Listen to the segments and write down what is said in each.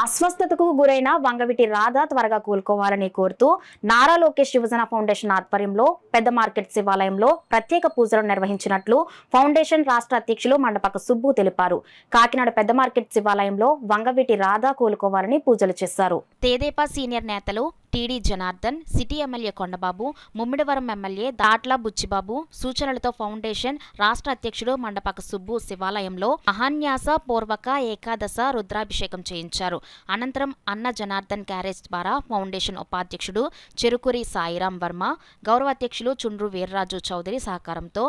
అస్వస్థతకు గురైన వంగవీటి రాధ త్వరగా కోలుకోవాలని కోరుతూ నారా లోకేష్ యువజన ఫౌండేషన్ ఆధ్వర్యంలో పెద్ద మార్కెట్ శివాలయంలో ప్రత్యేక పూజలు నిర్వహించినట్లు ఫౌండేషన్ రాష్ట్ర అధ్యక్షులు మండపక సుబ్బు తెలిపారు. కాకినాడ పెద్ద మార్కెట్ శివాలయంలో వంగవీటి రాధ కోలుకోవాలని పూజలు చేశారు. తెదేపా సీనియర్ నేతలు T D Janardhan, city MLA Kondababu, Mummidivaram MLA Datla Buchibabu సూచనలతో ఫౌండేషన్ రాష్ట్ర అధ్యక్షుడు మండపక సుబ్బు శివాలయంలో మహాన్యాస పూర్వక ఏకాదశ రుద్రాభిషేకం చేయించారు. అనంతరం అన్న జనార్దన్ క్యారేజ్ ద్వారా ఫౌండేషన్ ఉపాధ్యక్షుడు చెరుకురి సాయిరాం వర్మ, గౌరవ అధ్యక్షులు చుండ్రు వీర్రాజు చౌదరి సహకారంతో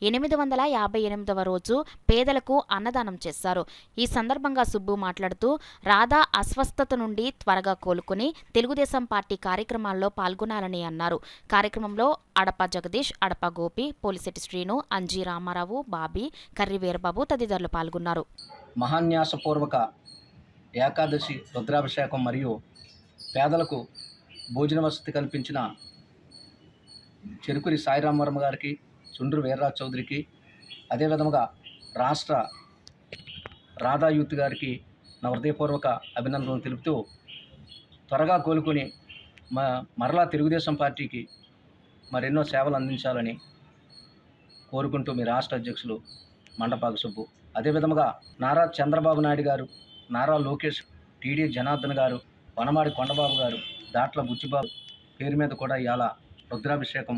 858వ రోజు పేదలకు అన్నదానం చేశారు. ఈ సందర్భంగా సుబ్బు మాట్లాడుతూ రాధా అస్వస్థత నుండి త్వరగా కోలుకుని తెలుగుదేశం పార్టీ కార్యక్రమాల్లో పాల్గొనాలని అన్నారు. కార్యక్రమంలో అడప జగదీష్, అడప గోపి, పోలిశెట్టి శ్రీను, అంజీ రామారావు, బాబీ, కర్రి వీరబాబు తదితరులు పాల్గొన్నారు. మహాన్యాసపూర్వక ఏకాదశి రుద్రాభిషేకం మరియు పేదలకు భోజన వసతి కల్పించిన చెరుకురి సాయిరాం వర్మ గారికి, చుండ్రు వీర్రాజు చౌదరికి, అదేవిధంగా రాష్ట్ర రాధా యూత్ గారికి నా హృదయపూర్వక అభినందనలు తెలుపుతూ త్వరగా కోలుకొని మరలా తెలుగుదేశం పార్టీకి మరెన్నో సేవలు అందించాలని కోరుకుంటూ మీ రాష్ట్ర అధ్యక్షులు మండపాక సుబ్బు. అదేవిధంగా నారా చంద్రబాబు నాయుడు గారు, నారా లోకేష్, టీడీ జనార్దన్ గారు, వనమాడి కొండబాబు గారు, దాట్ల బుచ్చిబాబు పేరు మీద కూడా ఇవాళ రుద్రాభిషేకం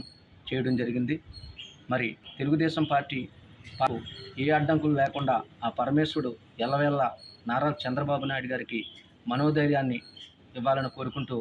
చేయడం జరిగింది. మరి తెలుగుదేశం పార్టీ ఏ అడ్డంకులు లేకుండా ఆ పరమేశ్వరుడు ఎల్లవేళ నారా చంద్రబాబు నాయుడు గారికి మనోధైర్యాన్ని ఇవ్వాలని కోరుకుంటూ